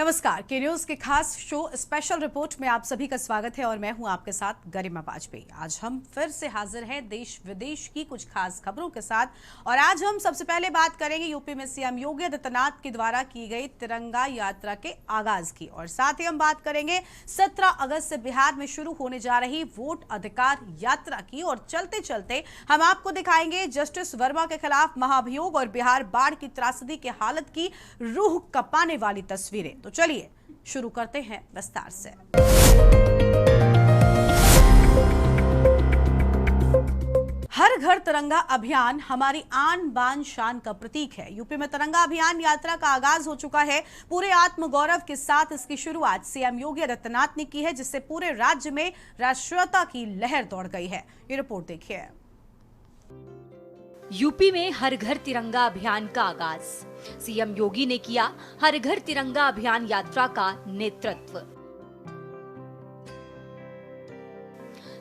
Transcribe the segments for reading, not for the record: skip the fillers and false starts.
नमस्कार, के न्यूज के खास शो स्पेशल रिपोर्ट में आप सभी का स्वागत है और मैं हूं आपके साथ गरिमा वाजपेयी। आज हम फिर से हाजिर हैं देश विदेश की कुछ खास खबरों के साथ और आज हम सबसे पहले बात करेंगे यूपी में सीएम योगी आदित्यनाथ के द्वारा की गई तिरंगा यात्रा के आगाज की और साथ ही हम बात करेंगे 17 अगस्त से बिहार में शुरू होने जा रही वोट अधिकार यात्रा की और चलते चलते हम आपको दिखाएंगे जस्टिस वर्मा के खिलाफ महाभियोग और बिहार बाढ़ की त्रासदी की हालत की रूह कपाने वाली तस्वीरें। तो चलिए शुरू करते हैं विस्तार से। हर घर तिरंगा अभियान हमारी आन बान शान का प्रतीक है। यूपी में तिरंगा अभियान यात्रा का आगाज हो चुका है। पूरे आत्मगौरव के साथ इसकी शुरुआत सीएम योगी आदित्यनाथ ने की है, जिससे पूरे राज्य में राष्ट्रीयता की लहर दौड़ गई है। ये रिपोर्ट देखिए। यूपी में हर घर तिरंगा अभियान का आगाज। सीएम योगी ने किया हर घर तिरंगा अभियान यात्रा का नेतृत्व।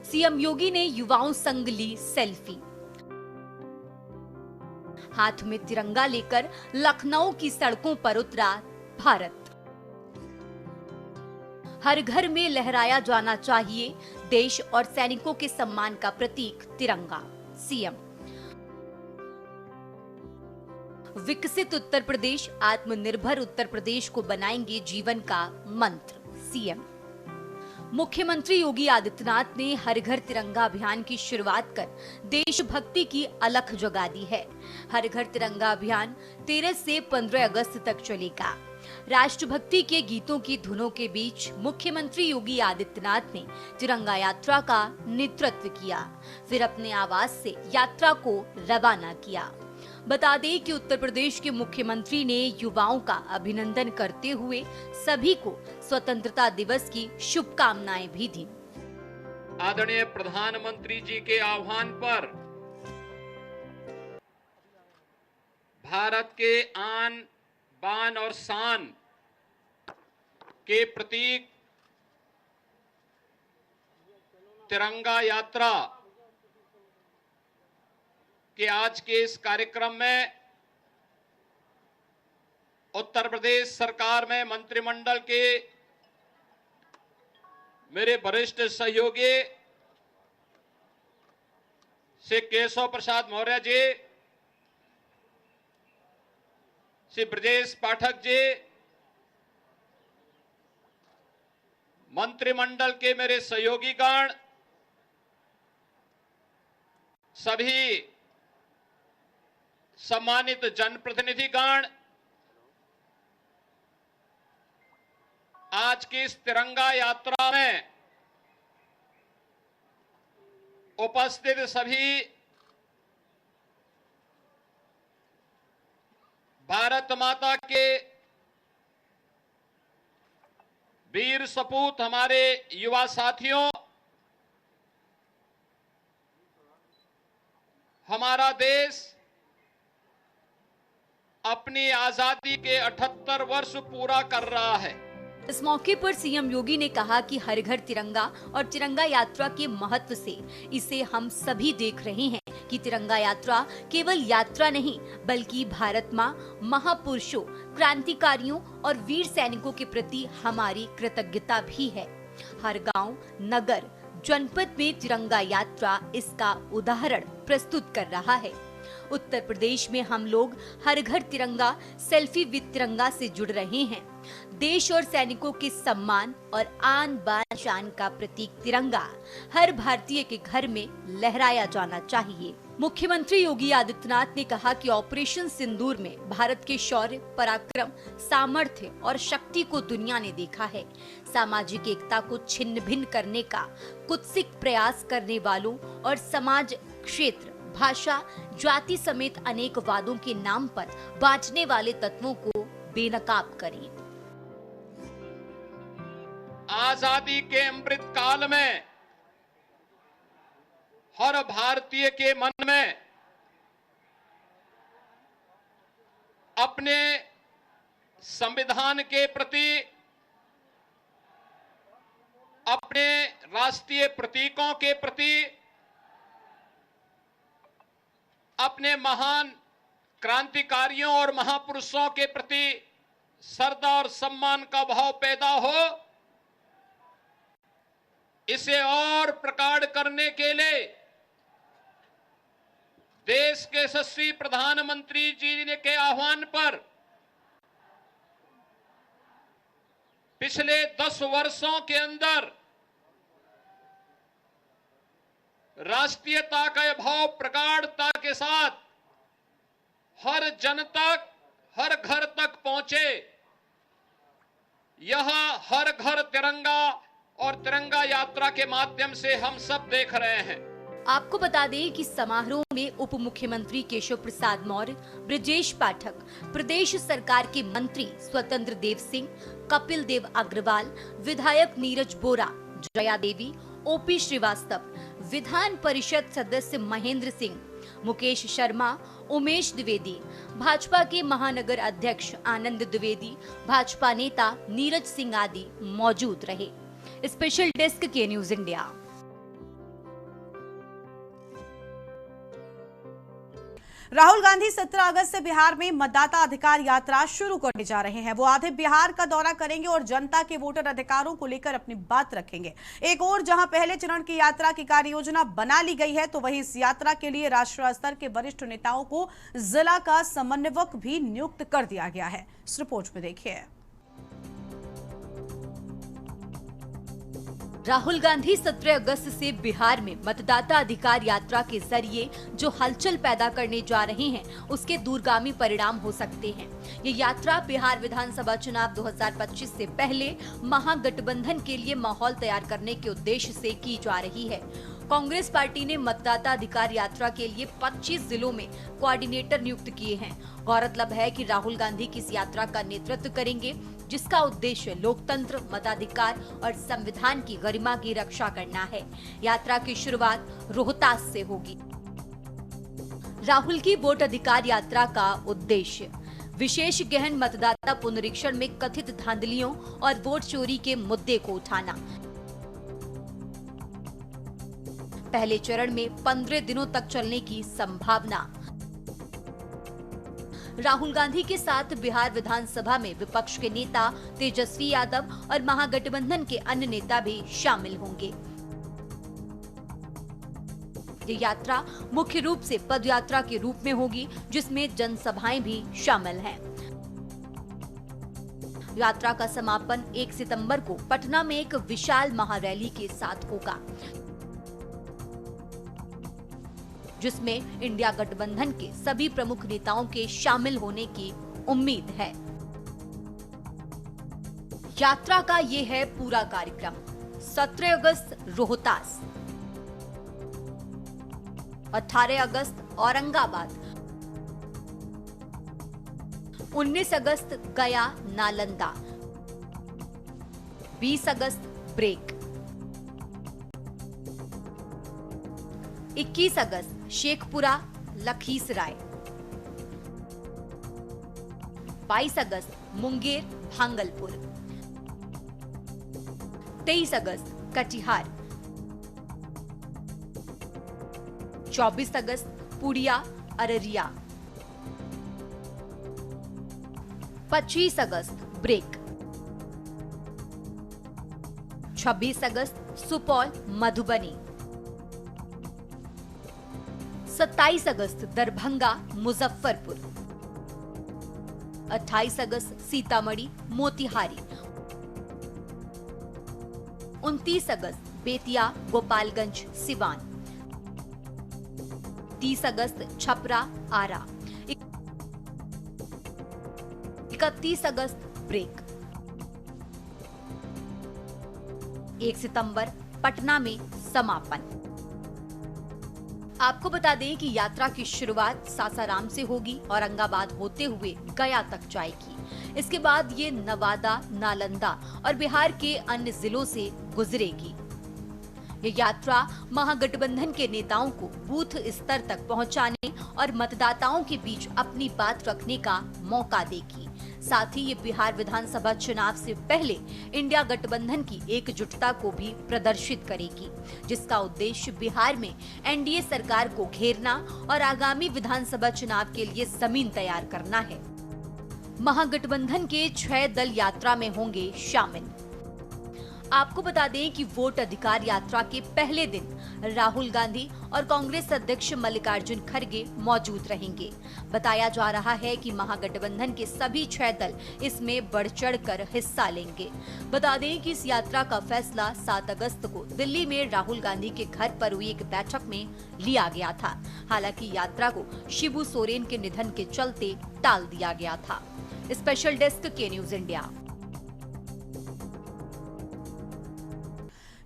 सीएम योगी ने युवाओं संग ली सेल्फी। हाथ में तिरंगा लेकर लखनऊ की सड़कों पर उतरा भारत। हर घर में लहराया जाना चाहिए देश और सैनिकों के सम्मान का प्रतीक तिरंगा। सीएम। विकसित उत्तर प्रदेश, आत्मनिर्भर उत्तर प्रदेश को बनाएंगे जीवन का मंत्र। सीएम। मुख्यमंत्री योगी आदित्यनाथ ने हर घर तिरंगा अभियान की शुरुआत कर देशभक्ति की अलख जगा दी है। हर घर तिरंगा अभियान 13 से 15 अगस्त तक चलेगा। राष्ट्रभक्ति के गीतों की धुनों के बीच मुख्यमंत्री योगी आदित्यनाथ ने तिरंगा यात्रा का नेतृत्व किया, फिर अपने आवास से यात्रा को रवाना किया। बता दें कि उत्तर प्रदेश के मुख्यमंत्री ने युवाओं का अभिनंदन करते हुए सभी को स्वतंत्रता दिवस की शुभकामनाएं भी दी। आदरणीय प्रधानमंत्री जी के आह्वान पर भारत के आन बान और शान के प्रतीक तिरंगा यात्रा कि आज के इस कार्यक्रम में उत्तर प्रदेश सरकार में मंत्रिमंडल के मेरे वरिष्ठ सहयोगी श्री केशव प्रसाद मौर्य जी, श्री ब्रजेश पाठक जी, मंत्रिमंडल के मेरे सहयोगीगण, सभी सम्मानित जनप्रतिनिधिगण, आज की इस तिरंगा यात्रा में उपस्थित सभी भारत माता के वीर सपूत हमारे युवा साथियों, हमारा देश अपनी आजादी के 78 वर्ष पूरा कर रहा है। इस मौके पर सीएम योगी ने कहा कि हर घर तिरंगा और तिरंगा यात्रा के महत्व से इसे हम सभी देख रहे हैं कि तिरंगा यात्रा केवल यात्रा नहीं बल्कि भारत मां, महापुरुषों, क्रांतिकारियों और वीर सैनिकों के प्रति हमारी कृतज्ञता भी है। हर गांव, नगर, जनपद में तिरंगा यात्रा इसका उदाहरण प्रस्तुत कर रहा है। उत्तर प्रदेश में हम लोग हर घर तिरंगा सेल्फी विद तिरंगा से जुड़ रहे हैं। देश और सैनिकों के सम्मान और आन बान शान का प्रतीक तिरंगा हर भारतीय के घर में लहराया जाना चाहिए। मुख्यमंत्री योगी आदित्यनाथ ने कहा कि ऑपरेशन सिंदूर में भारत के शौर्य, पराक्रम, सामर्थ्य और शक्ति को दुनिया ने देखा है। सामाजिक एकता को छिन्न भिन्न करने का कुत्सित प्रयास करने वालों और समाज, क्षेत्र, भाषा, जाति समेत अनेक वादों के नाम पर बांटने वाले तत्वों को बेनकाब करें। आजादी के अमृत काल में हर भारतीय के मन में अपने संविधान के प्रति, अपने राष्ट्रीय प्रतीकों के प्रति, अपने महान क्रांतिकारियों और महापुरुषों के प्रति श्रद्धा और सम्मान का भाव पैदा हो, इसे और प्रगाढ़ करने के लिए देश के यशस्वी प्रधानमंत्री जी ने के आह्वान पर पिछले 10 वर्षों के अंदर राष्ट्रीयता का यह भाव प्रगाढ़ता के साथ हर जन तक, हर घर तक पहुंचे। यह हर घर तिरंगा और तिरंगा यात्रा के माध्यम से हम सब देख रहे हैं। आपको बता दें कि समारोह में उप मुख्यमंत्री केशव प्रसाद मौर्य, ब्रजेश पाठक, प्रदेश सरकार के मंत्री स्वतंत्र देव सिंह, कपिल देव अग्रवाल, विधायक नीरज बोरा, जया देवी, ओपी श्रीवास्तव, विधान परिषद सदस्य महेंद्र सिंह, मुकेश शर्मा, उमेश द्विवेदी, भाजपा के महानगर अध्यक्ष आनंद द्विवेदी, भाजपा नेता नीरज सिंह आदि मौजूद रहे। स्पेशल डेस्क के न्यूज इंडिया। राहुल गांधी 17 अगस्त से बिहार में मतदाता अधिकार यात्रा शुरू करने जा रहे हैं। वो आधे बिहार का दौरा करेंगे और जनता के वोटर अधिकारों को लेकर अपनी बात रखेंगे। एक और जहां पहले चरण की यात्रा की कार्य योजना बना ली गई है, तो वहीं इस यात्रा के लिए राष्ट्रीय स्तर के वरिष्ठ नेताओं को जिला का समन्वयक भी नियुक्त कर दिया गया है। इस रिपोर्ट में देखिए। राहुल गांधी 17 अगस्त से बिहार में मतदाता अधिकार यात्रा के जरिए जो हलचल पैदा करने जा रहे हैं, उसके दूरगामी परिणाम हो सकते हैं। ये यात्रा बिहार विधानसभा चुनाव 2025 से पहले महागठबंधन के लिए माहौल तैयार करने के उद्देश्य से की जा रही है। कांग्रेस पार्टी ने मतदाता अधिकार यात्रा के लिए 25 जिलों में कोऑर्डिनेटर नियुक्त किए हैं। गौरतलब है कि राहुल गांधी की इस यात्रा का नेतृत्व करेंगे, जिसका उद्देश्य लोकतंत्र, मताधिकार और संविधान की गरिमा की रक्षा करना है। यात्रा की शुरुआत रोहतास से होगी। राहुल की वोट अधिकार यात्रा का उद्देश्य विशेष गहन मतदाता पुनरीक्षण में कथित धांधलियों और वोट चोरी के मुद्दे को उठाना। पहले चरण में 15 दिनों तक चलने की संभावना। राहुल गांधी के साथ बिहार विधानसभा में विपक्ष के नेता तेजस्वी यादव और महागठबंधन के अन्य नेता भी शामिल होंगे। ये यात्रा मुख्य रूप से पदयात्रा के रूप में होगी, जिसमें जनसभाएं भी शामिल हैं। यात्रा का समापन 1 सितंबर को पटना में एक विशाल महारैली के साथ होगा, जिसमें इंडिया गठबंधन के सभी प्रमुख नेताओं के शामिल होने की उम्मीद है। यात्रा का ये है पूरा कार्यक्रम। 17 अगस्त रोहतास, 18 अगस्त औरंगाबाद, 19 अगस्त गया नालंदा, 20 अगस्त ब्रेक, 21 अगस्त शेखपुरा लखीसराय, 22 अगस्त मुंगेर भागलपुर, 23 अगस्त कटिहार, 24 अगस्त पुड़िया अररिया, 25 अगस्त ब्रेक, 26 अगस्त सुपौल मधुबनी, 27 अगस्त दरभंगा मुजफ्फरपुर, 28 अगस्त सीतामढ़ी मोतिहारी, 29 अगस्त बेतिया गोपालगंज सिवान, 30 अगस्त छपरा आरा, 31 अगस्त ब्रेक, 1 सितंबर पटना में समापन। आपको बता दें कि यात्रा की शुरुआत सासाराम से होगी, औरंगाबाद होते हुए गया तक जाएगी। इसके बाद ये नवादा, नालंदा और बिहार के अन्य जिलों से गुजरेगी। ये यात्रा महागठबंधन के नेताओं को बूथ स्तर तक पहुंचाने और मतदाताओं के बीच अपनी बात रखने का मौका देगी। साथ ही ये बिहार विधानसभा चुनाव से पहले इंडिया गठबंधन की एकजुटता को भी प्रदर्शित करेगी, जिसका उद्देश्य बिहार में एनडीए सरकार को घेरना और आगामी विधानसभा चुनाव के लिए जमीन तैयार करना है। महागठबंधन के 6 दल यात्रा में होंगे शामिल। आपको बता दें कि वोट अधिकार यात्रा के पहले दिन राहुल गांधी और कांग्रेस अध्यक्ष मल्लिकार्जुन खड़गे मौजूद रहेंगे। बताया जा रहा है कि महागठबंधन के सभी 6 दल इसमें बढ़ चढ़कर हिस्सा लेंगे। बता दें कि इस यात्रा का फैसला 7 अगस्त को दिल्ली में राहुल गांधी के घर पर हुई एक बैठक में लिया गया था। हालांकि यात्रा को शिबू सोरेन के निधन के चलते टाल दिया गया था। स्पेशल डेस्क के न्यूज इंडिया।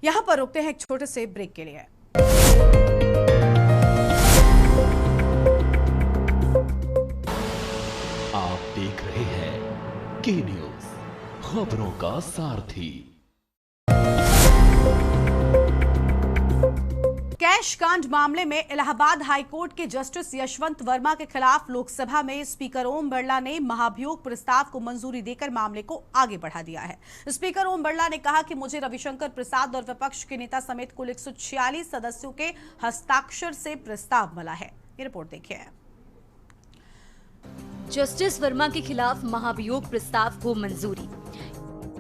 यहाँ पर रुकते हैं एक छोटे से ब्रेक के लिए। आप देख रहे हैं के न्यूज, खबरों का सारथी। कैश कांड मामले में इलाहाबाद हाईकोर्ट के जस्टिस यशवंत वर्मा के खिलाफ लोकसभा में स्पीकर ओम बिरला ने महाभियोग प्रस्ताव को मंजूरी देकर मामले को आगे बढ़ा दिया है। स्पीकर ओम बिरला ने कहा कि मुझे रविशंकर प्रसाद और विपक्ष के नेता समेत कुल 146 सदस्यों के हस्ताक्षर से प्रस्ताव मिला है। ये रिपोर्ट देखिए। जस्टिस वर्मा के खिलाफ महाभियोग प्रस्ताव को मंजूरी।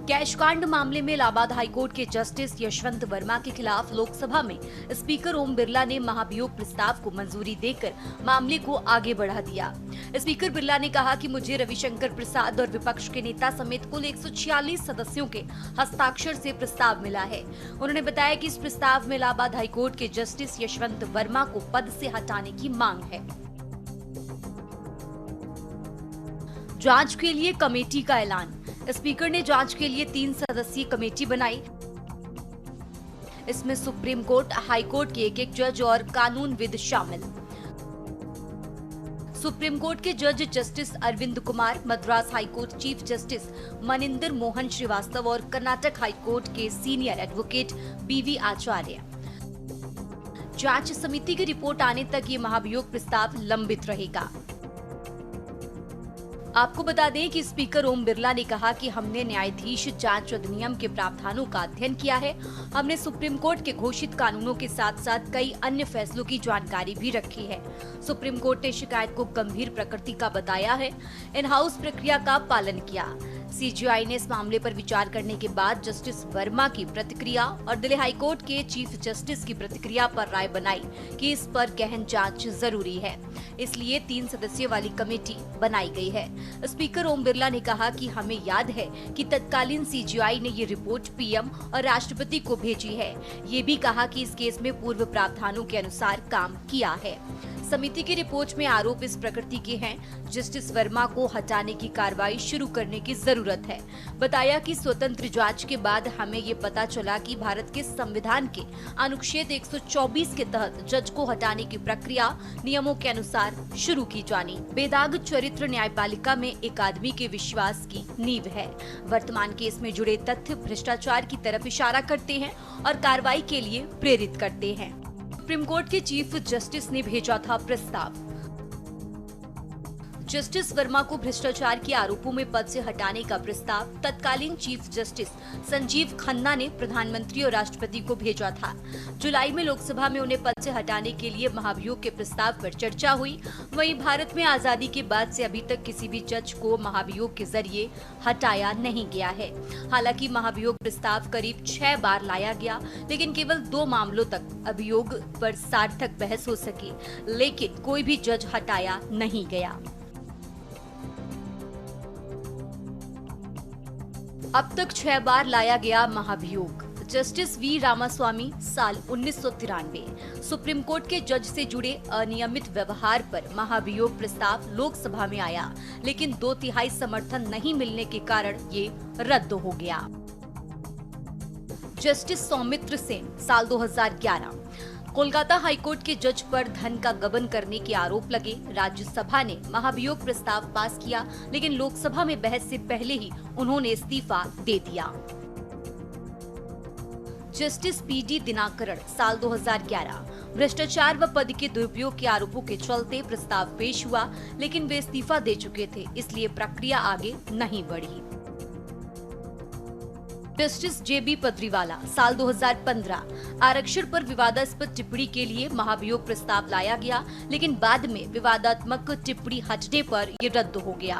कैश कांड मामले में इलाहाबाद हाईकोर्ट के जस्टिस यशवंत वर्मा के खिलाफ लोकसभा में स्पीकर ओम बिरला ने महाभियोग प्रस्ताव को मंजूरी देकर मामले को आगे बढ़ा दिया। स्पीकर बिरला ने कहा कि मुझे रविशंकर प्रसाद और विपक्ष के नेता समेत कुल 146 सदस्यों के हस्ताक्षर से प्रस्ताव मिला है। उन्होंने बताया कि इस प्रस्ताव में इलाहाबाद हाईकोर्ट के जस्टिस यशवंत वर्मा को पद से हटाने की मांग है। जांच के लिए कमेटी का ऐलान। स्पीकर ने जांच के लिए 3 सदस्यीय कमेटी बनाई। इसमें सुप्रीम कोर्ट, हाई कोर्ट के एक जज और कानूनविद शामिल। सुप्रीम कोर्ट के जज justice Arvind Kumar, Madras high court chief justice Maninder Mohan Shrivastava और कर्नाटक हाई कोर्ट के सीनियर एडवोकेट बीवी आचार्य। जांच समिति की रिपोर्ट आने तक ये महाभियोग प्रस्ताव लंबित रहेगा। आपको बता दें कि स्पीकर ओम बिरला ने कहा कि हमने न्यायाधीश जांच अधिनियम के प्रावधानों का अध्ययन किया है। हमने सुप्रीम कोर्ट के घोषित कानूनों के साथ साथ कई अन्य फैसलों की जानकारी भी रखी है। सुप्रीम कोर्ट ने शिकायत को गंभीर प्रकृति का बताया है। इन हाउस प्रक्रिया का पालन किया। सीजीआई ने इस मामले पर विचार करने के बाद जस्टिस वर्मा की प्रतिक्रिया और दिल्ली हाईकोर्ट के चीफ जस्टिस की प्रतिक्रिया पर राय बनाई कि इस पर गहन जांच जरूरी है। इसलिए 3 सदस्यों वाली कमेटी बनाई गई है। स्पीकर ओम बिरला ने कहा कि हमें याद है कि तत्कालीन सीजीआई ने ये रिपोर्ट पीएम और राष्ट्रपति को भेजी है। ये भी कहा कि इस केस में पूर्व प्रावधानों के अनुसार काम किया है। समिति की रिपोर्ट में आरोप इस प्रकृति के हैं। जस्टिस वर्मा को हटाने की कार्रवाई शुरू करने की जरूरत है। बताया कि स्वतंत्र जांच के बाद हमें ये पता चला कि भारत के संविधान के अनुच्छेद 124 के तहत जज को हटाने की प्रक्रिया नियमों के अनुसार शुरू की जानी। बेदाग चरित्र न्यायपालिका में एक आदमी के विश्वास की नींव है। वर्तमान केस में जुड़े तथ्य भ्रष्टाचार की तरफ इशारा करते हैं और कार्रवाई के लिए प्रेरित करते हैं। सुप्रीम कोर्ट के चीफ जस्टिस ने भेजा था प्रस्ताव। जस्टिस वर्मा को भ्रष्टाचार के आरोपों में पद से हटाने का प्रस्ताव तत्कालीन चीफ जस्टिस संजीव खन्ना ने प्रधानमंत्री और राष्ट्रपति को भेजा था। जुलाई में लोकसभा में उन्हें पद से हटाने के लिए महाभियोग के प्रस्ताव पर चर्चा हुई। वहीं भारत में आजादी के बाद से अभी तक किसी भी जज को महाभियोग के जरिए हटाया नहीं गया है। हालांकि महाभियोग प्रस्ताव करीब 6 बार लाया गया, लेकिन केवल 2 मामलों तक अभियोग पर सार्थक बहस हो सकी, लेकिन कोई भी जज हटाया नहीं गया। अब तक 6 बार लाया गया महाभियोग। जस्टिस वी रामास्वामी साल 1993 सुप्रीम कोर्ट के जज से जुड़े अनियमित व्यवहार पर महाभियोग प्रस्ताव लोकसभा में आया, लेकिन 2/3 समर्थन नहीं मिलने के कारण ये रद्द हो गया। जस्टिस सौमित्र सेन साल 2011 कोलकाता हाईकोर्ट के जज पर धन का गबन करने के आरोप लगे। राज्यसभा ने महाभियोग प्रस्ताव पास किया, लेकिन लोकसभा में बहस से पहले ही उन्होंने इस्तीफा दे दिया। जस्टिस पीडी दिनाकरण साल 2011 भ्रष्टाचार व पद के दुरुपयोग के आरोपों के चलते प्रस्ताव पेश हुआ, लेकिन वे इस्तीफा दे चुके थे, इसलिए प्रक्रिया आगे नहीं बढ़ी। जस्टिस जेबी पद्रीवाला साल 2015 आरक्षण पर विवादास्पद टिप्पणी के लिए महाभियोग प्रस्ताव लाया गया, लेकिन बाद में विवादात्मक टिप्पणी हटने पर ये रद्द हो गया।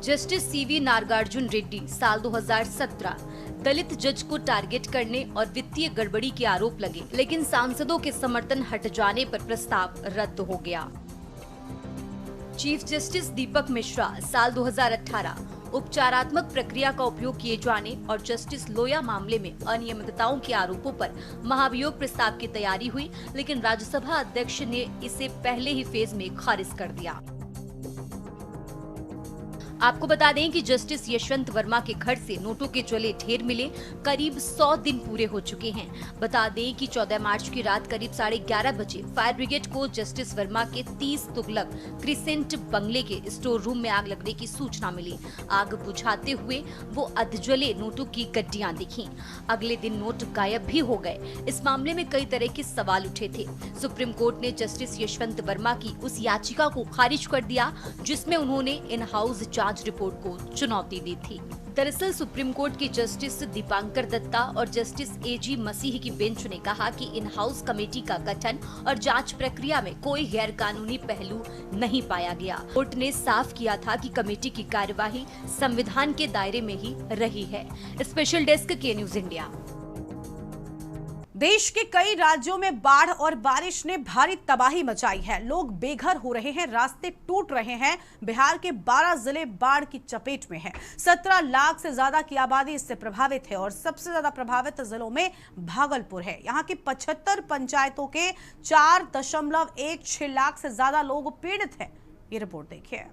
जस्टिस सीवी नागार्जुन रेड्डी साल 2017 दलित जज को टारगेट करने और वित्तीय गड़बड़ी के आरोप लगे, लेकिन सांसदों के समर्थन हट जाने पर प्रस्ताव रद्द हो गया। चीफ जस्टिस दीपक मिश्रा साल 2018 उपचारात्मक प्रक्रिया का उपयोग किए जाने और जस्टिस लोया मामले में अनियमितताओं के आरोपों पर महाभियोग प्रस्ताव की तैयारी हुई, लेकिन राज्यसभा अध्यक्ष ने इसे पहले ही फेज में खारिज कर दिया। आपको बता दें कि जस्टिस यशवंत वर्मा के घर से नोटों के जले ढेर मिले करीब 100 दिन पूरे हो चुके हैं। बता दें कि 14 मार्च की रात करीब 11:30 बजे फायर ब्रिगेड को जस्टिस वर्मा के 30 तुगलक क्रिसेंट बंगले के स्टोर रूम में आग लगने की सूचना मिली। आग बुझाते हुए वो अधजले नोटों की गड्डियां दिखीं। अगले दिन नोट गायब भी हो गए। इस मामले में कई तरह के सवाल उठे थे। सुप्रीम कोर्ट ने जस्टिस यशवंत वर्मा की उस याचिका को खारिज कर दिया जिसमें उन्होंने इन हाउस जांच रिपोर्ट को चुनौती दी थी। दरअसल सुप्रीम कोर्ट के जस्टिस दीपांकर दत्ता और जस्टिस एजी मसीह की बेंच ने कहा कि इन हाउस कमेटी का गठन और जांच प्रक्रिया में कोई गैर कानूनी पहलू नहीं पाया गया। कोर्ट ने साफ किया था कि कमेटी की कार्यवाही संविधान के दायरे में ही रही है। स्पेशल डेस्क के न्यूज इंडिया। देश के कई राज्यों में बाढ़ और बारिश ने भारी तबाही मचाई है। लोग बेघर हो रहे हैं, रास्ते टूट रहे हैं। बिहार के 12 जिले बाढ़ की चपेट में हैं। 17 लाख से ज्यादा की आबादी इससे प्रभावित है और सबसे ज्यादा प्रभावित जिलों में भागलपुर है। यहां की 75 पंचायतों के 4.16 लाख से ज्यादा लोग पीड़ित हैं। ये रिपोर्ट देखिए।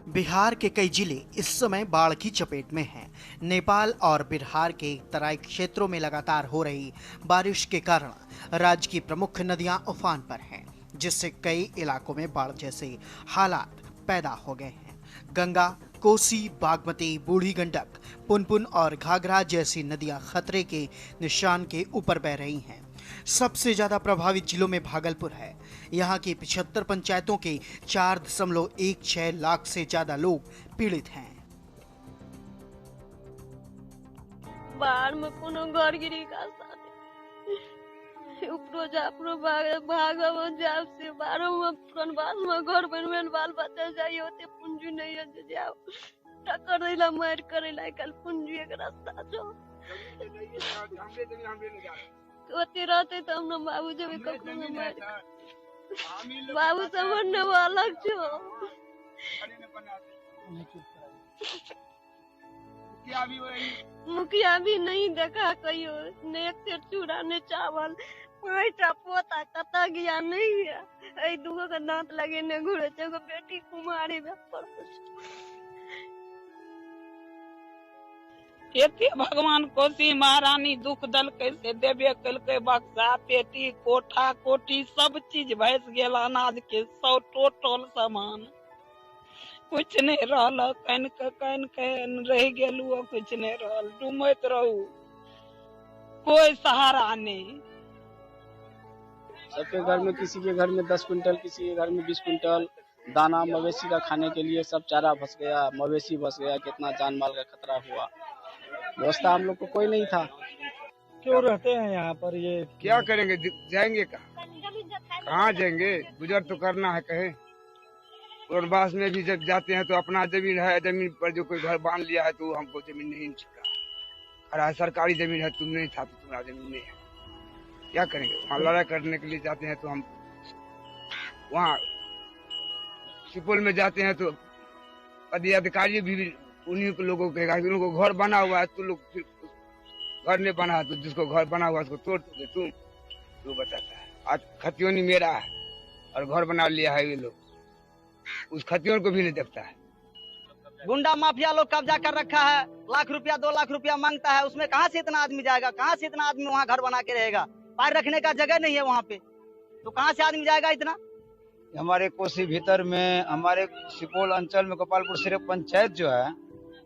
बिहार के कई जिले इस समय बाढ़ की चपेट में हैं। नेपाल और बिहार के तराई क्षेत्रों में लगातार हो रही बारिश के कारण राज्य की प्रमुख नदियां उफान पर हैं, जिससे कई इलाकों में बाढ़ जैसे हालात पैदा हो गए हैं। गंगा, कोसी, बागमती, बूढ़ी गंडक, पुनपुन और घाघरा जैसी नदियां खतरे के निशान के ऊपर बह रही हैं। सबसे ज्यादा प्रभावित जिलों में भागलपुर है। यहाँ की 75 पंचायतों के 4.16 लाख से ज्यादा लोग पीड़ित हैं। बाहर में कोनो घर गिरी का उपरो जापरो भागव जाब से बारो में कनबास में घर बनवेल बाल बच्चा जाई होते पूंजी नहीं है जे जाओ टक्कर देला मार करेला कल पूंजी एक रास्ता जो ओते रहते त हम बाबू जब कखनो में मार बाबू समझने वाला छो मुखिया भी नहीं देखा कहियो ने एक से चूड़ा ने चावल पांचटा पोता कता गया नहीं है ए दुगो के दांत लगे ने घुरे एगो बेटी कुमारी में पर एते भगवान कोसी महारानी दुख दल कैसे देबे कलके बक्सा पेटी कोठा कोठी सब चीज भैस गेल अनाज के 100 टोटल सामान कुछ नहीं रहल कन रह गेलू कुछ नहीं रहल डूमत रहू कोई सहारा नहीं। सबके घर में किसी के घर में 10 क्विंटल किसी के घर में 20 क्विंटल दाना मवेशी का खाने के लिए सब चारा फंस गया, मवेशी फंस गया, कितना जान माल का खतरा हुआ। व्यवस्था हम लोग को कोई नहीं था। क्यों रहते हैं यहाँ पर? ये क्या करेंगे, जाएंगे कहाँ जाएंगे, गुजर तो करना है कहे। और बास में भी जब जाते हैं तो अपना जमीन है, जमीन पर जो कोई घर बांध लिया है तो हमको जमीन नहीं छूटा। सरकारी जमीन है, तुम नहीं था तो तुम्हारा जमीन नहीं है, क्या करेंगे। वहाँ लड़ाई करने के लिए जाते हैं तो हम वहाँ सुपौल में जाते हैं तो अधिकारी भी उन्हीं को लोगों के उनको घर बना हुआ है तो लोग फिर घर नहीं बना है तो जिसको घर बना हुआ है उसको तोड़ दोगे तुम, तो बताता है। आज खतियोनी मेरा है और घर बना लिया है ये लोग, उस खतियों को भी नहीं देखता है। गुंडा माफिया लोग कब्जा कर रखा है, लाख रुपया 2 लाख रुपया मांगता है, उसमें कहाँ से इतना आदमी जाएगा, कहाँ से इतना आदमी वहाँ घर बना के रहेगा। पैर रखने का जगह नहीं है वहाँ पे, तो कहाँ से आदमी जाएगा इतना। हमारे कोसी भीतर में, हमारे सुपौल अंचल में गोपालपुर सिर्फ पंचायत जो है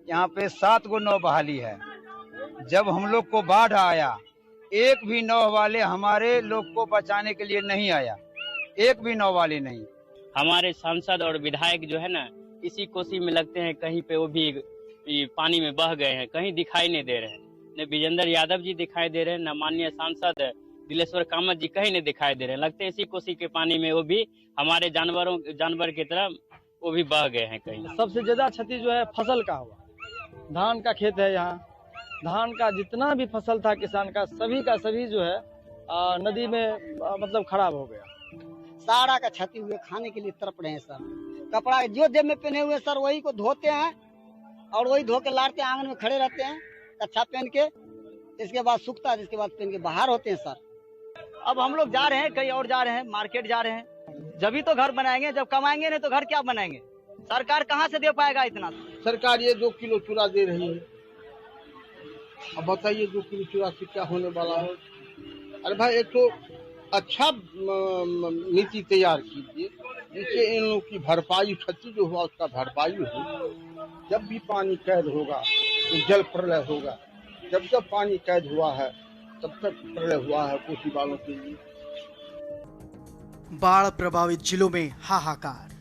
यहाँ पे 7 गो नाव बहाली है। जब हम लोग को बाढ़ आया एक भी नाव वाले हमारे लोग को बचाने के लिए नहीं आया, एक भी नाव वाले नहीं। हमारे सांसद और विधायक जो है ना इसी कोसी में लगते हैं, कहीं पे वो भी पानी में बह गए हैं, कहीं दिखाई नहीं दे रहे हैं। न विजेंद्र यादव जी दिखाई दे रहे हैं, न माननीय सांसद दिलेश्वर कामत जी कहीं नहीं दिखाई दे रहे हैं। लगते हैं इसी कोसी के पानी में वो भी हमारे जानवर की तरह वो भी बह गए हैं कहीं। सबसे ज्यादा क्षति जो है फसल का हुआ। धान का खेत है यहाँ, धान का जितना भी फसल था किसान का सभी जो है नदी में मतलब खराब हो गया। सारा का क्षति हुए, खाने के लिए तड़प रहे हैं सर। कपड़ा जो जेब में पहने हुए सर वही को धोते हैं और वही धो के लाते हैं, आंगन में खड़े रहते हैं कच्छा पहन के। इसके बाद सूखता है, इसके बाद पहन के बाहर होते हैं सर। अब हम लोग जा रहे हैं कहीं और, जा रहे हैं मार्केट जा रहे हैं, जब ही तो घर बनाएंगे, जब कमाएंगे नहीं तो घर क्या बनाएंगे। सरकार कहाँ से दे पाएगा इतना। सरकार ये 2 किलो चूड़ा दे रही है, अब बताइए 2 किलो चूड़ा से क्या होने वाला है। अरे भाई एक तो अच्छा नीति तैयार कीजिए जिससे इन लोगों की भरपाई, क्षति जो हुआ उसका भरपाई हो। जब भी पानी कैद होगा तो जल प्रलय होगा। जब जब पानी कैद हुआ है तब तक प्रलय हुआ है कोसी वालों के लिए। बाढ़ प्रभावित जिलों में हाहाकार।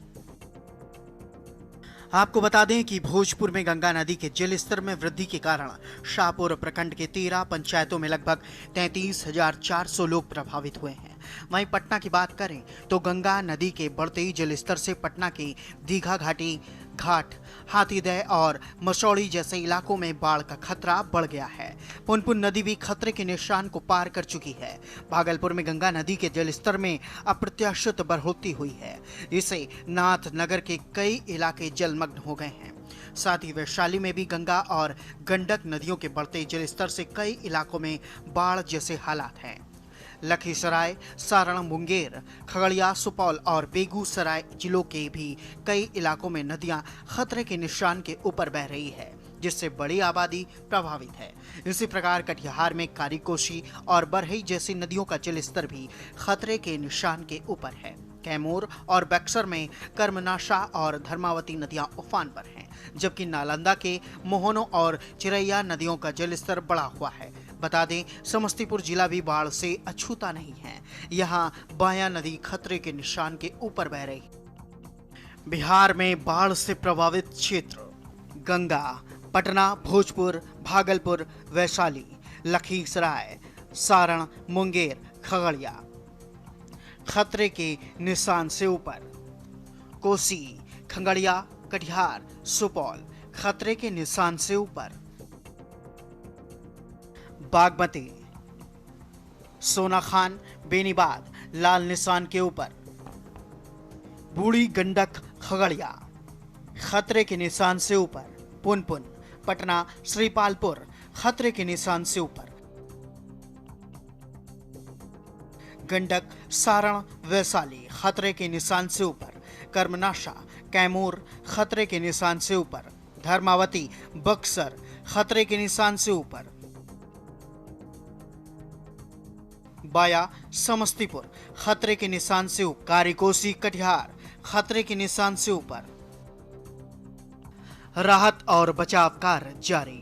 आपको बता दें कि भोजपुर में गंगा नदी के जलस्तर में वृद्धि के कारण शाहपुर प्रखंड के 13 पंचायतों में लगभग 33,400 लोग प्रभावित हुए हैं। वहीं पटना की बात करें तो गंगा नदी के बढ़ते जलस्तर से पटना के दीघा घाटी घाट, हाथीदह और मसौड़ी जैसे इलाकों में बाढ़ का खतरा बढ़ गया है। पुनपुन नदी भी खतरे के निशान को पार कर चुकी है। भागलपुर में गंगा नदी के जलस्तर में अप्रत्याशित बढ़ोतरी हुई है। इससे नाथनगर के कई इलाके जलमग्न हो गए हैं। साथ ही वैशाली में भी गंगा और गंडक नदियों के बढ़ते जलस्तर से कई इलाकों में बाढ़ जैसे हालात हैं। लखीसराय, सारण, मुंगेर, खगड़िया, सुपौल और बेगूसराय जिलों के भी कई इलाकों में नदियां खतरे के निशान के ऊपर बह रही है, जिससे बड़ी आबादी प्रभावित है। इसी प्रकार कटिहार में कारीकोशी और बरही जैसी नदियों का जलस्तर भी खतरे के निशान के ऊपर है। कैमूर और बक्सर में कर्मनाशा और धर्मावती नदियां उफान पर हैं, जबकि नालंदा के मोहनो और चिरैया नदियों का जलस्तर बढ़ा हुआ है। बता दें समस्तीपुर जिला भी बाढ़ से अछूता नहीं है। यहाँ बाया नदी खतरे के निशान के ऊपर बह रही। बिहार में बाढ़ से प्रभावित क्षेत्र गंगा, पटना, भोजपुर, भागलपुर, वैशाली, लखीसराय, सारण, मुंगेर, खगड़िया खतरे के निशान से ऊपर। कोसी, खगड़िया, कटिहार, सुपौल खतरे के निशान से ऊपर। बागमती, सोनाखान, बेनीबाद लाल निशान के ऊपर। बूढ़ी गंडक, खगड़िया खतरे के निशान से ऊपर। पुनपुन, पटना, श्रीपालपुर खतरे के निशान से ऊपर। गंडक, सारण, वैशाली खतरे के निशान से ऊपर। कर्मनाशा, कैमूर खतरे के निशान से ऊपर। धर्मावती, बक्सर खतरे के निशान से ऊपर। बाया, समस्तीपुर खतरे के निशान से ऊपर। कारीकोसी, कटिहार खतरे के निशान से ऊपर। राहत और बचाव कार्य जारी।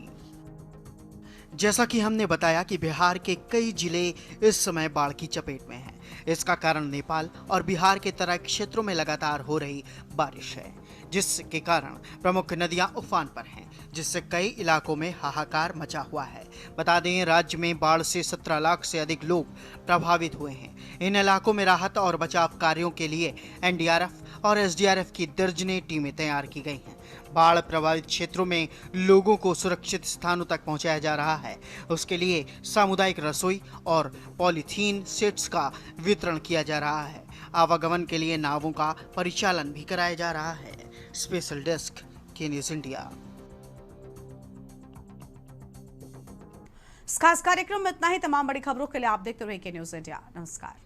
जैसा कि हमने बताया कि बिहार के कई जिले इस समय बाढ़ की चपेट में हैं। इसका कारण नेपाल और बिहार के तराई क्षेत्रों में लगातार हो रही बारिश है, जिसके कारण प्रमुख नदियां उफान पर हैं, जिससे कई इलाकों में हाहाकार मचा हुआ है। बता दें राज्य में बाढ़ से 17 लाख से अधिक लोग प्रभावित हुए हैं। इन इलाकों में राहत और बचाव कार्यों के लिए एनडीआरएफ और एसडीआरएफ की दर्जनें टीमें तैयार की गई हैं। बाढ़ प्रभावित क्षेत्रों में लोगों को सुरक्षित स्थानों तक पहुंचाया जा रहा है। उसके लिए सामुदायिक रसोई और पॉलीथीन सेट्स का वितरण किया जा रहा है। आवागमन के लिए नावों का परिचालन भी कराया जा रहा है। स्पेशल डेस्क, के न्यूज़ इंडिया। इस खास कार्यक्रम में इतना ही। तमाम बड़ी खबरों के लिए आप देखते रहिए के न्यूज़ इंडिया। नमस्कार।